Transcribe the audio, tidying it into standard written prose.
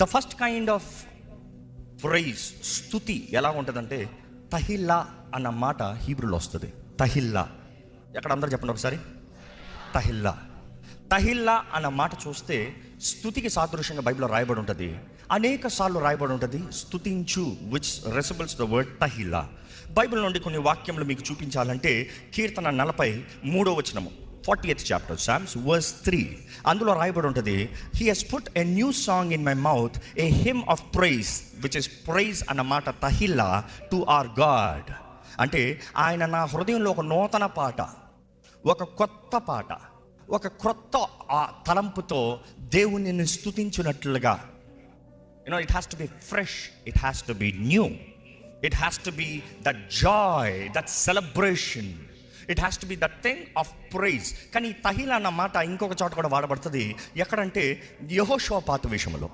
The first kind of prize, స్తుతి ఎలా ఉంటుందంటే తహిల్లా అన్న మాట హీబ్రూలో వస్తుంది. తహిల్లా ఎక్కడ అందరూ చెప్పండి ఒకసారి. తహిల్లా తహిల్లా అన్న మాట చూస్తే స్తుతికి సాదృశ్యంగా బైబిల్లో రాయబడి ఉంటుంది. అనేక సార్లు రాయబడి ఉంటుంది స్తుతించు, విచ్ రెసిబుల్స్ ద వర్డ్ తహిల్లా. బైబిల్ నుండి కొన్ని వాక్యములు మీకు చూపించాలంటే కీర్తన 43 40th chapter, Psalms verse 3, అందులో రాయబడి ఉంటుంది, He has put a new song in my mouth, a hymn of praise, which is praise అన్నమాట తహిల్లా to our God. అంటే ఆయన నా హృదయంలో ఒక నూతన పాట, ఒక కొత్త పాట, ఒక క్రొత్త తలంపుతో దేవుని స్తుతించినట్లుగా. It has to be fresh, it has to be new, it has to be that joy, that celebration, it has to be the thing of praise. కానీ తహిల్లా అన్న మాట ఇంకొక చోట కూడా వాడబడుతుంది. ఎక్కడంటే యెహోషాపాతు విషయంలో.